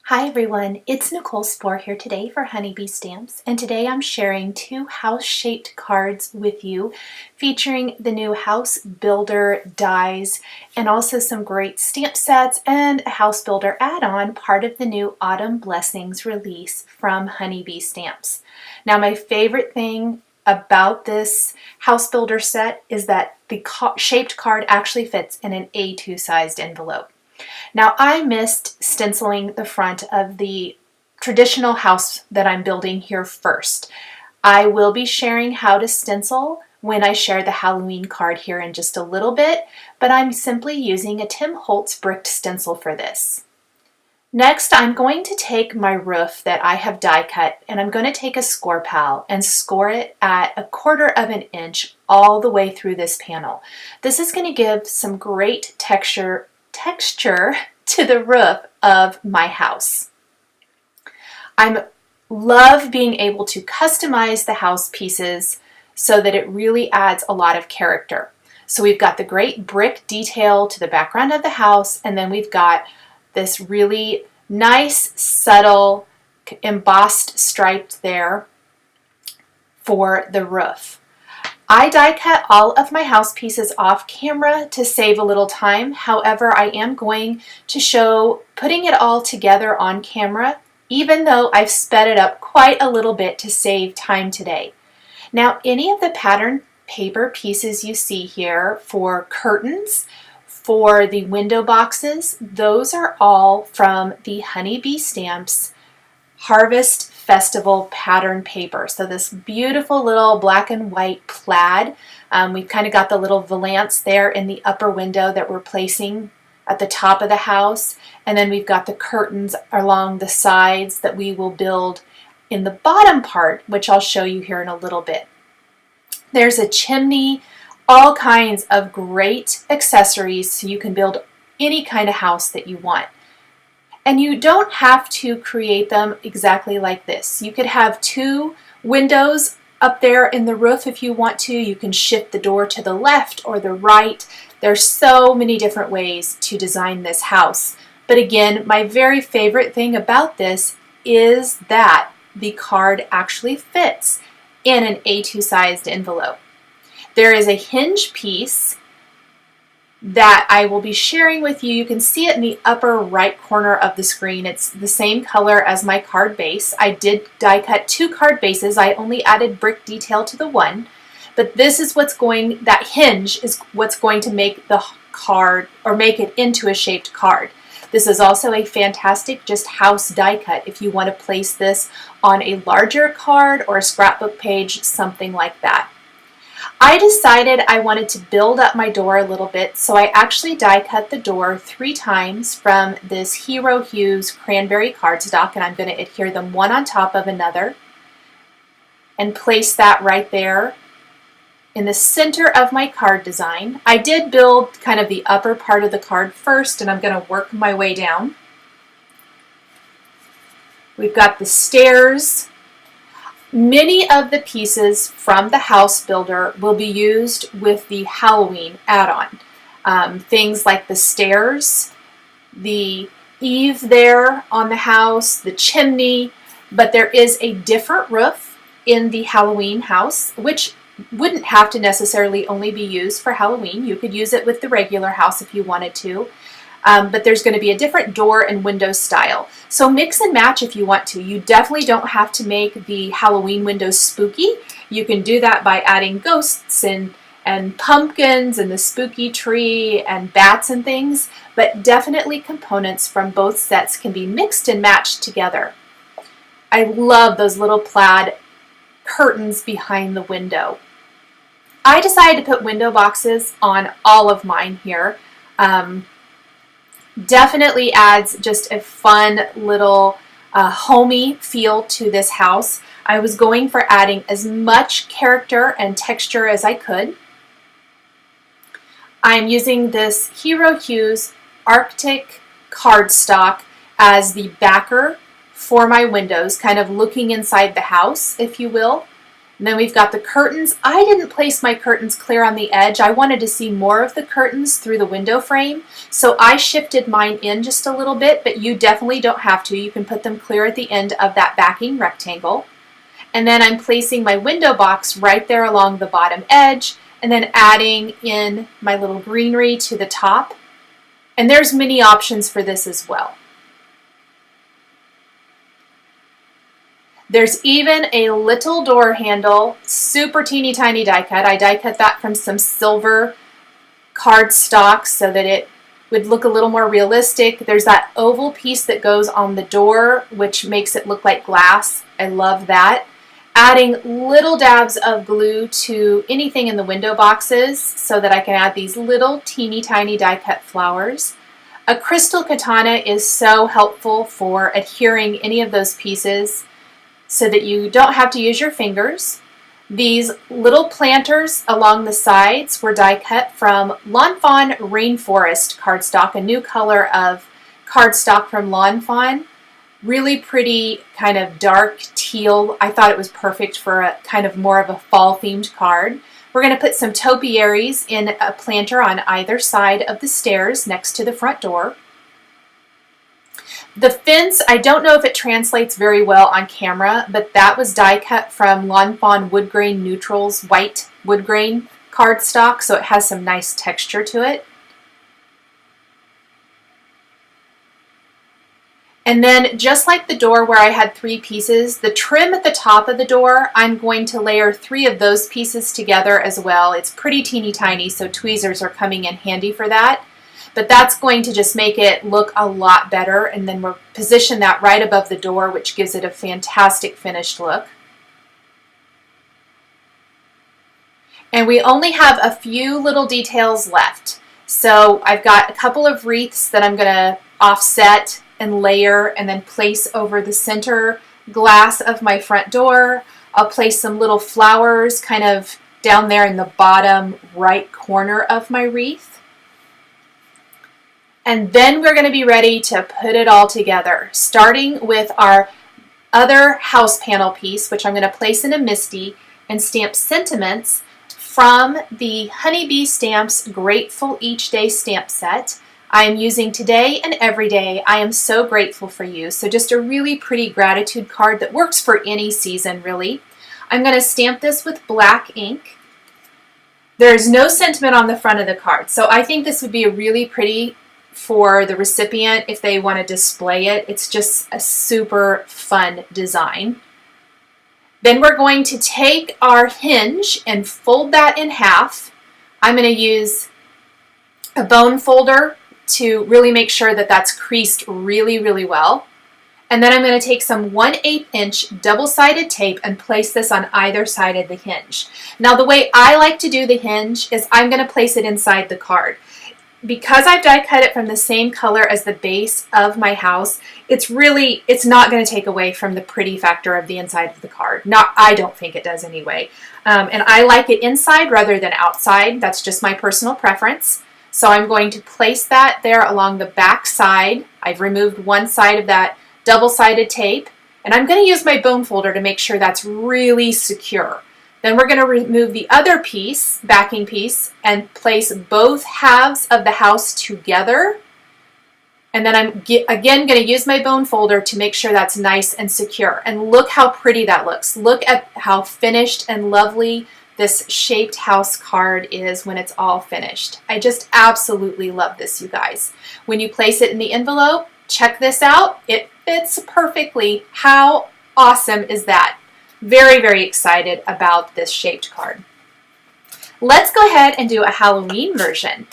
Hi everyone, it's Nichol Spohr here today for Honeybee Stamps, and today I'm sharing two house-shaped cards with you featuring the new House Builder dies and also some great stamp sets and a House Builder add-on, part of the new Autumn Blessings release from Honeybee Stamps. Now my favorite thing about this House Builder set is that the shaped card actually fits in an A2 sized envelope. Now I missed stenciling the front of the traditional house that I'm building here first. I will be sharing how to stencil when I share the Halloween card here in just a little bit, but I'm simply using a Tim Holtz bricked stencil for this. Next, I'm going to take my roof that I have die cut and I'm going to take a score pal and score it at 1/4 of an inch all the way through this panel. This is going to give some great texture to the roof of my house. I love being able to customize the house pieces so that it really adds a lot of character. So we've got the great brick detail to the background of the house, and then we've got this really nice, subtle, embossed stripe there for the roof. I die cut all of my house pieces off camera to save a little time. However, I am going to show putting it all together on camera, even though I've sped it up quite a little bit to save time today. Now, any of the pattern paper pieces you see here for curtains, for the window boxes, those are all from the Honeybee Stamps Harvest Festival pattern paper. So this beautiful little black and white plaid. We've kind of got the little valance there in the upper window that we're placing at the top of the house. And then we've got the curtains along the sides that we will build in the bottom part, which I'll show you here in a little bit. There's a chimney, all kinds of great accessories so you can build any kind of house that you want. And you don't have to create them exactly like this. You could have 2 windows up there in the roof if you want to. You can shift the door to the left or the right. There's so many different ways to design this house. But again, my very favorite thing about this is that the card actually fits in an A2 sized envelope. There is a hinge piece that I will be sharing with you. You can see it in the upper right corner of the screen. It's the same color as my card base. I did die cut 2 card bases. I only added brick detail to the one, but this is that hinge is what's going to make the card or make it into a shaped card. This is also a fantastic just house die cut if you want to place this on a larger card or a scrapbook page, something like that. I decided I wanted to build up my door a little bit, so I actually die cut the door 3 times from this Hero Hues Cranberry cardstock, and I'm going to adhere them one on top of another and place that right there in the center of my card design. I did build kind of the upper part of the card first, and I'm going to work my way down. We've got the stairs. Many of the pieces from the House Builder will be used with the Halloween add-on. Things like the stairs, the eave there on the house, the chimney, but there is a different roof in the Halloween house, which wouldn't have to necessarily only be used for Halloween. You could use it with the regular house if you wanted to. But there's going to be a different door and window style. So mix and match if you want to. You definitely don't have to make the Halloween windows spooky. You can do that by adding ghosts and pumpkins and the spooky tree and bats and things, but definitely components from both sets can be mixed and matched together. I love those little plaid curtains behind the window. I decided to put window boxes on all of mine here. Definitely adds just a fun little homey feel to this house. I was going for adding as much character and texture as I could. I'm using this Hero Hues Arctic cardstock as the backer for my windows, kind of looking inside the house, if you will. And then we've got the curtains. I didn't place my curtains clear on the edge. I wanted to see more of the curtains through the window frame, so I shifted mine in just a little bit, but you definitely don't have to. You can put them clear at the end of that backing rectangle. And then I'm placing my window box right there along the bottom edge, and then adding in my little greenery to the top. And there's many options for this as well. There's even a little door handle, super teeny tiny die cut. I die cut that from some silver cardstock so that it would look a little more realistic. There's that oval piece that goes on the door, which makes it look like glass. I love that. Adding little dabs of glue to anything in the window boxes so that I can add these little teeny tiny die cut flowers. A crystal katana is so helpful for adhering any of those pieces so that you don't have to use your fingers. These little planters along the sides were die cut from Fawn RAINFOREST cardstock, a new color of cardstock from Fawn. Really pretty, kind of dark teal. I thought it was perfect for a kind of more of a fall themed card. We're going to put some topiaries in a planter on either side of the stairs next to the front door. The fence, I don't know if it translates very well on camera, but that was die cut from Fawn Wood Grain Neutrals white wood grain cardstock, so it has some nice texture to it. And then just like the door where I had 3 pieces, the trim at the top of the door, I'm going to layer 3 of those pieces together as well. It's pretty teeny tiny, so tweezers are coming in handy for that. But that's going to just make it look a lot better, and then we'll position that right above the door, which gives it a fantastic finished look. And we only have a few little details left. So I've got a couple of wreaths that I'm going to offset and layer and then place over the center glass of my front door. I'll place some little flowers kind of down there in the bottom right corner of my wreath. And then we're going to be ready to put it all together, starting with our other house panel piece, which I'm going to place in a MISTI and stamp Sentiments from the Honeybee Stamps Grateful Each Day stamp set. I am using Today and Every Day. I am so grateful for you. So just a really pretty gratitude card that works for any season, really. I'm going to stamp this with black ink. There is no sentiment on the front of the card, so I think this would be a really pretty for the recipient if they want to display it. It's just a super fun design. Then we're going to take our hinge and fold that in half. I'm going to use a bone folder to really make sure that that's creased really, really well. And then I'm going to take some 1/8 inch double-sided tape and place this on either side of the hinge. Now the way I like to do the hinge is I'm going to place it inside the card. Because I've die cut it from the same color as the base of my house, it's not going to take away from the pretty factor of the inside of the card. I don't think it does anyway. And I like it inside rather than outside. That's just my personal preference. So I'm going to place that there along the back side. I've removed one side of that double-sided tape, and I'm going to use my bone folder to make sure that's really secure. Then we're going to remove the other piece, backing piece, and place both halves of the house together. And then I'm again going to use my bone folder to make sure that's nice and secure. And look how pretty that looks. Look at how finished and lovely this shaped house card is when it's all finished. I just absolutely love this, you guys. When you place it in the envelope, check this out. It fits perfectly. How awesome is that? Very, very excited about this shaped card. Let's go ahead and do a Halloween version.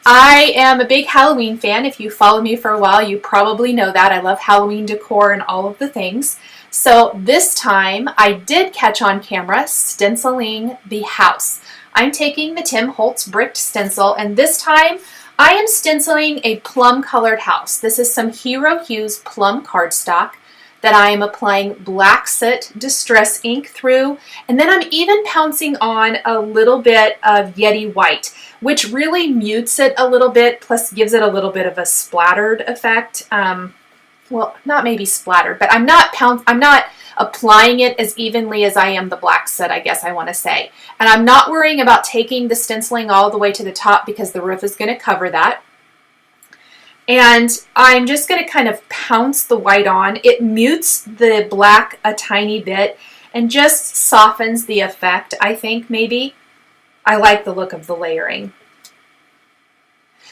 I am a big Halloween fan. If you follow me for a while, you probably know that. I love Halloween decor and all of the things. So this time I did catch on camera stenciling the house. I'm taking the Tim Holtz bricked stencil, and this time I am stenciling a plum colored house. This is some Hero Hues plum cardstock that I am applying black soot distress ink through, and then I'm even pouncing on a little bit of Yeti white, which really mutes it a little bit, plus gives it a little bit of a splattered effect. well, not maybe splattered, but I'm not applying it as evenly as I am the black soot, I guess I want to say. And I'm not worrying about taking the stenciling all the way to the top because the roof is going to cover that. And I'm just going to kind of pounce the white on. It mutes the black a tiny bit and just softens the effect, I think, maybe. I like the look of the layering.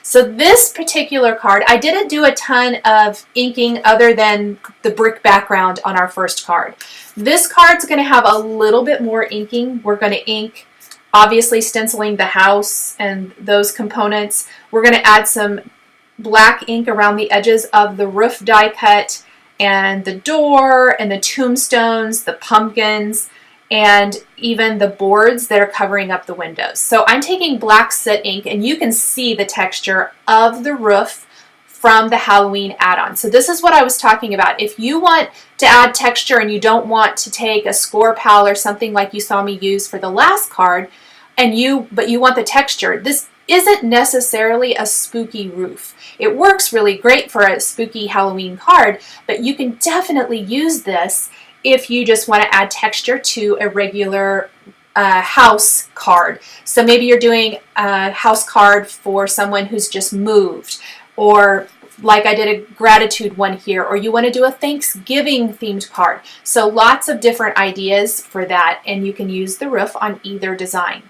So this particular card, I didn't do a ton of inking other than the brick background on our first card. This card's going to have a little bit more inking. We're going to ink, obviously stenciling the house and those components. We're going to add some black ink around the edges of the roof die cut and the door and the tombstones, the pumpkins, and even the boards that are covering up the windows. So I'm taking black soot ink, and you can see the texture of the roof from the Halloween add-on. So this is what I was talking about. If you want to add texture and you don't want to take a Spohr pal or something like you saw me use for the last card, but you want the texture, this isn't necessarily a spooky roof. It works really great for a spooky Halloween card, but you can definitely use this if you just want to add texture to a regular house card. So maybe you're doing a house card for someone who's just moved, or like I did a gratitude one here, or you want to do a Thanksgiving themed card. So lots of different ideas for that, and you can use the roof on either design.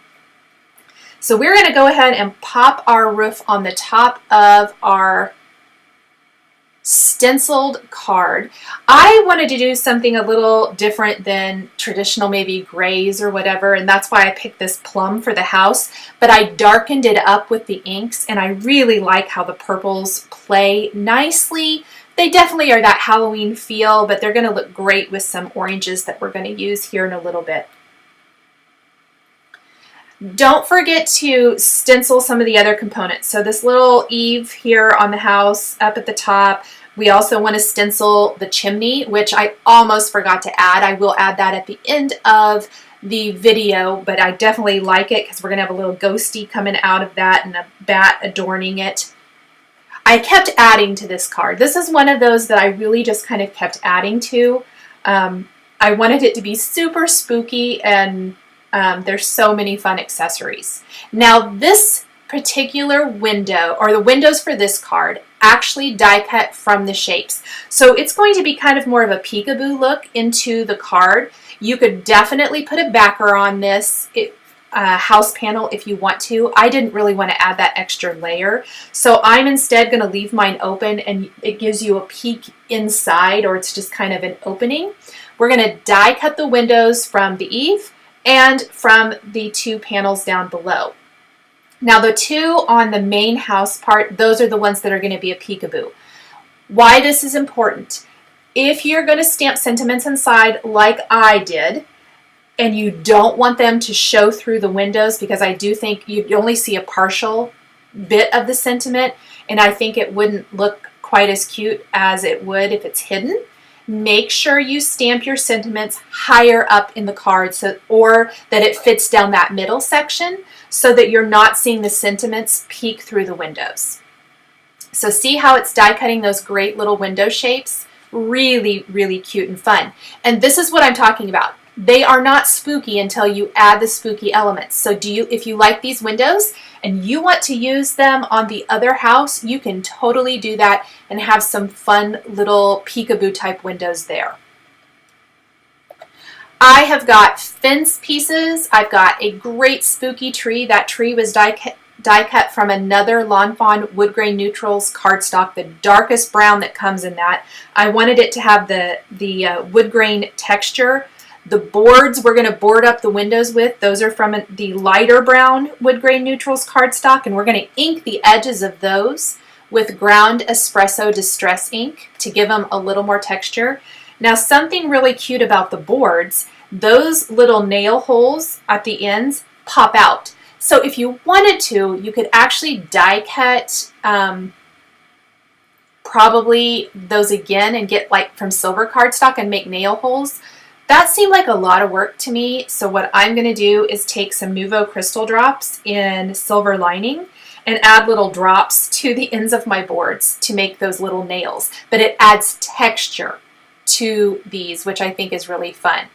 So we're going to go ahead and pop our roof on the top of our stenciled card. I wanted to do something a little different than traditional, maybe grays or whatever, and that's why I picked this plum for the house, but I darkened it up with the inks, and I really like how the purples play nicely. They definitely are that Halloween feel, but they're going to look great with some oranges that we're going to use here in a little bit. Don't forget to stencil some of the other components. So this little eave here on the house up at the top. We also want to stencil the chimney, which I almost forgot to add. I will add that at the end of the video, but I definitely like it because we're going to have a little ghosty coming out of that and a bat adorning it. I kept adding to this card. This is one of those that I really just kind of kept adding to. I wanted it to be super spooky, and there's so many fun accessories. Now this particular window, or the windows for this card, actually die cut from the shapes. So it's going to be kind of more of a peekaboo look into the card. You could definitely put a backer on this house panel if you want to. I didn't really want to add that extra layer. So I'm instead going to leave mine open, and it gives you a peek inside, or it's just kind of an opening. We're going to die cut the windows from the eave and from the two panels down below. Now the two on the main house part, those are the ones that are going to be a peekaboo. Why this is important: if you're going to stamp sentiments inside like I did, and you don't want them to show through the windows, because I do think you'd only see a partial bit of the sentiment, and I think it wouldn't look quite as cute as it would if it's hidden. Make sure you stamp your sentiments higher up in the card, or that it fits down that middle section, so that you're not seeing the sentiments peek through the windows. So see how it's die cutting those great little window shapes? Really, really cute and fun. And this is what I'm talking about. They are not spooky until you add the spooky elements. So if you like these windows and you want to use them on the other house, you can totally do that and have some fun little peekaboo type windows there. I have got fence pieces. I've got a great spooky tree. That tree was die cut from another Lawn Fawn Wood Grain Neutrals cardstock, the darkest brown that comes in that. I wanted it to have the wood grain texture. The boards we're going to board up the windows with, those are from the lighter brown Wood Grain Neutrals cardstock, and we're going to ink the edges of those with ground espresso distress ink to give them a little more texture. Now something really cute about the boards, those little nail holes at the ends pop out. So if you wanted to, you could actually die cut probably those again and get like from silver cardstock and make nail holes. That seemed like a lot of work to me, so what I'm going to do is take some Nuvo Crystal Drops in silver lining, and add little drops to the ends of my boards to make those little nails. But it adds texture to these, which I think is really fun.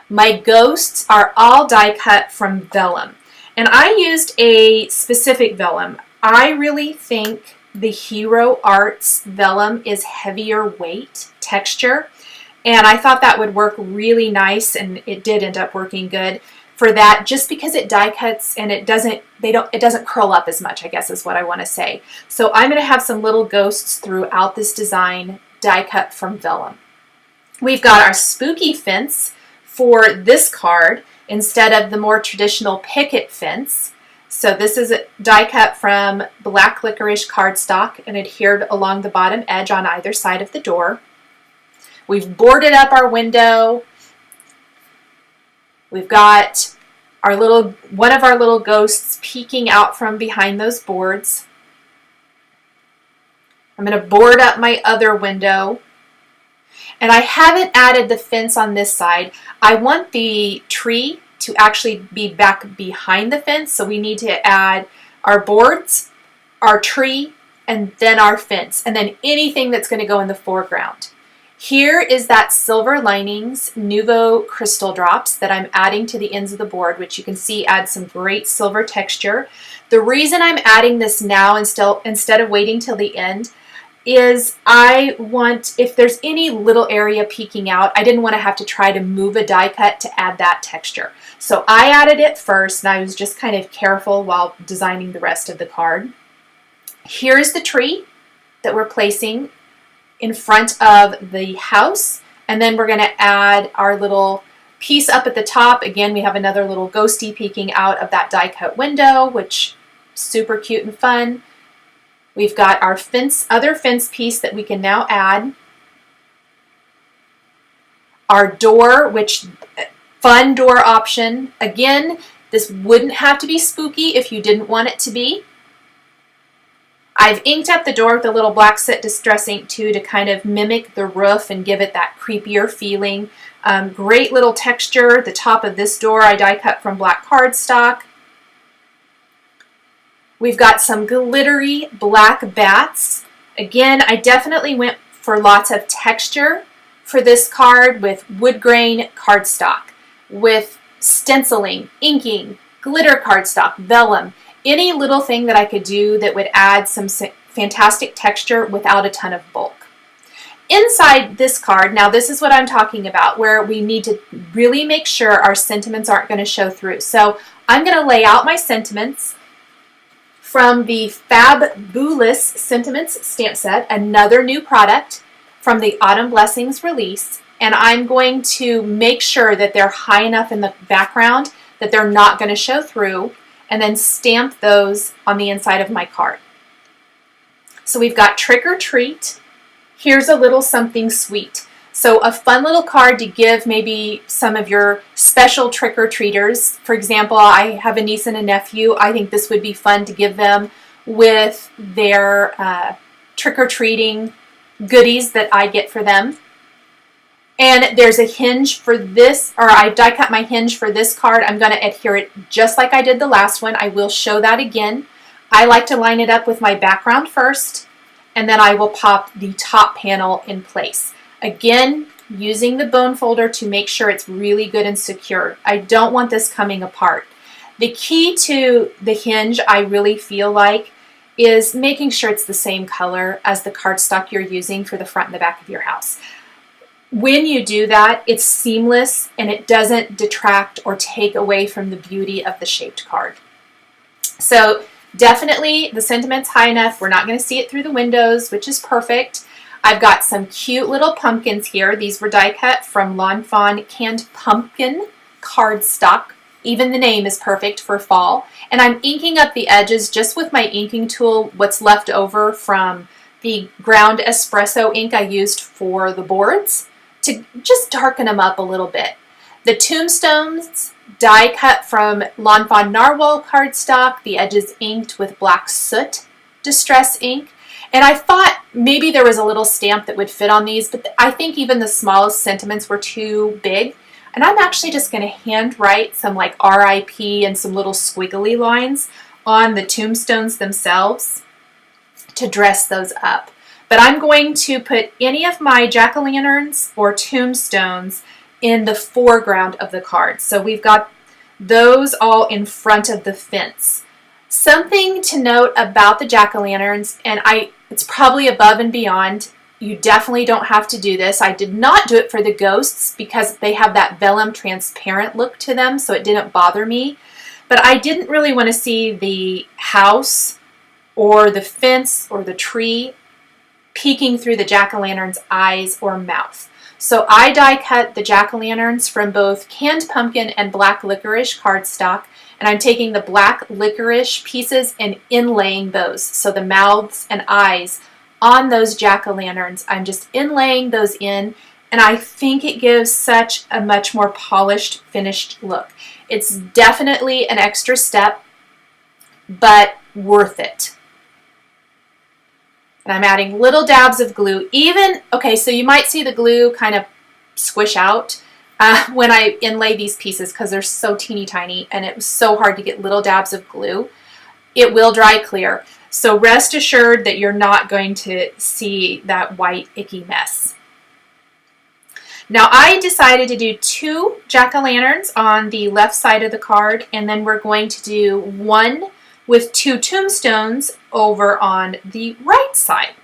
My ghosts are all die cut from vellum. And I used a specific vellum. I really think the Hero Arts vellum is heavier weight texture. And I thought that would work really nice, and it did end up working good for that, just because it die cuts and it doesn't curl up as much, I guess is what I want to say. So I'm going to have some little ghosts throughout this design, die cut from vellum. We've got our spooky fence for this card instead of the more traditional picket fence. So this is a die cut from black licorice cardstock and adhered along the bottom edge on either side of the door. We've boarded up our window. We've got one of our little ghosts peeking out from behind those boards. I'm going to board up my other window. And I haven't added the fence on this side. I want the tree to actually be back behind the fence, so we need to add our boards, our tree, and then our fence, and then anything that's going to go in the foreground. Here is that Silver Linings Nouveau Crystal Drops that I'm adding to the ends of the board, which you can see adds some great silver texture. The reason I'm adding this now instead of waiting till the end is I want, if there's any little area peeking out, I didn't want to have to try to move a die cut to add that texture. So I added it first, and I was just kind of careful while designing the rest of the card. Here's the tree that we're placing in front of the house, and then we're going to add our little piece up at the top. Again, we have another little ghosty peeking out of that die cut window, which is super cute and fun. We've got our other fence piece that we can now add. Our door, which fun door option. Again, this wouldn't have to be spooky if you didn't want it to be. I've inked up the door with a little black soot distress ink too to kind of mimic the roof and give it that creepier feeling. Great little texture. The top of this door I die cut from black cardstock. We've got some glittery black bats. Again, I definitely went for lots of texture for this card with wood grain cardstock, with stenciling, inking, glitter cardstock, vellum, any little thing that I could do that would add some fantastic texture without a ton of bulk. Inside this card, now this is what I'm talking about, where we need to really make sure our sentiments aren't going to show through. So I'm going to lay out my sentiments from the FaBOOlous Sentiments stamp set, another new product from the Autumn Blessings release, and I'm going to make sure that they're high enough in the background that they're not going to show through, and then stamp those on the inside of my card. So we've got Trick or Treat. Here's a little something sweet. So a fun little card to give maybe some of your special trick-or-treaters. For example, I have a niece and a nephew. I think this would be fun to give them with their trick-or-treating goodies that I get for them. And there's a hinge for this, or I die cut my hinge for this card. I'm going to adhere it just like I did the last one. I will show that again. I like to line it up with my background first, and then I will pop the top panel in place. Again, using the bone folder to make sure it's really good and secure. I don't want this coming apart. The key to the hinge, I really feel like, is making sure it's the same color as the cardstock you're using for the front and the back of your house. When you do that, it's seamless and it doesn't detract or take away from the beauty of the shaped card. So definitely the sentiment's high enough. We're not going to see it through the windows, which is perfect. I've got some cute little pumpkins here. These were die cut from Fawn Canned Pumpkin cardstock. Even the name is perfect for fall. And I'm inking up the edges just with my inking tool, what's left over from the ground espresso ink I used for the boards, to just darken them up a little bit. The tombstones, die cut from Fawn NARWHAL cardstock, the edges inked with black soot distress ink. And I thought maybe there was a little stamp that would fit on these, but I think even the smallest sentiments were too big. And I'm actually just going to hand write some like RIP and some little squiggly lines on the tombstones themselves to dress those up. But I'm going to put any of my jack-o'-lanterns or tombstones in the foreground of the card. So we've got those all in front of the fence. Something to note about the jack-o'-lanterns, and it's probably above and beyond, you definitely don't have to do this. I did not do it for the ghosts because they have that vellum transparent look to them, so it didn't bother me. But I didn't really want to see the house or the fence or the tree peeking through the jack-o'-lantern's eyes or mouth. So I die cut the jack-o'-lanterns from both canned pumpkin and black licorice cardstock, and I'm taking the black licorice pieces and inlaying those. So the mouths and eyes on those jack-o'-lanterns, I'm just inlaying those in, and I think it gives such a much more polished, finished look. It's definitely an extra step, but worth it. And I'm adding little dabs of glue. Okay, so you might see the glue kind of squish out when I inlay these pieces because they're so teeny tiny and it was so hard to get little dabs of glue. It will dry clear. So rest assured that you're not going to see that white icky mess. Now I decided to do 2 jack-o'-lanterns on the left side of the card, and then we're going to do one with 2 tombstones over on the right side.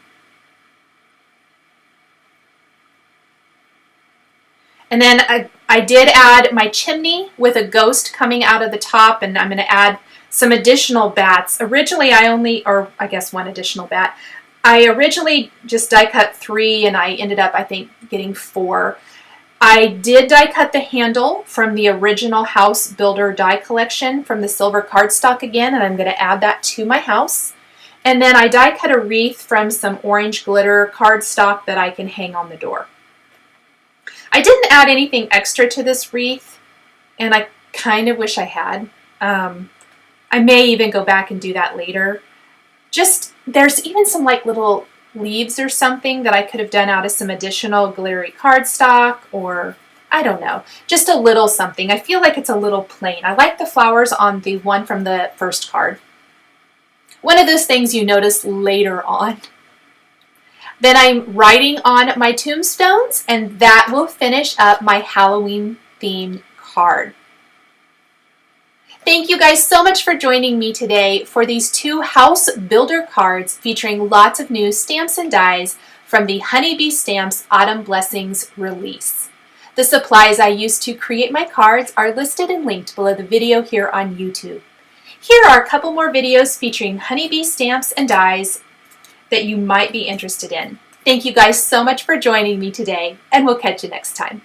And then I did add my chimney with a ghost coming out of the top, and I'm going to add some additional bats. Originally I guess 1 additional bat. I originally just die cut 3 and I ended up, I think, getting 4. I did die cut the handle from the original House Builder die collection from the silver cardstock again, and I'm going to add that to my house. And then I die cut a wreath from some orange glitter cardstock that I can hang on the door. I didn't add anything extra to this wreath, and I kind of wish I had. I may even go back and do that later. There's even some like little leaves or something that I could have done out of some additional glittery cardstock, or I don't know, just a little something. I feel like it's a little plain. I like the flowers on the one from the first card. One of those things you notice later on. Then I'm writing on my tombstones, and that will finish up my Halloween themed card. Thank you guys so much for joining me today for these 2 house builder cards featuring lots of new stamps and dies from the Honeybee Stamps Autumn Blessings release. The supplies I used to create my cards are listed and linked below the video here on YouTube. Here are a couple more videos featuring Honeybee stamps and dies that you might be interested in. Thank you guys so much for joining me today, and we'll catch you next time.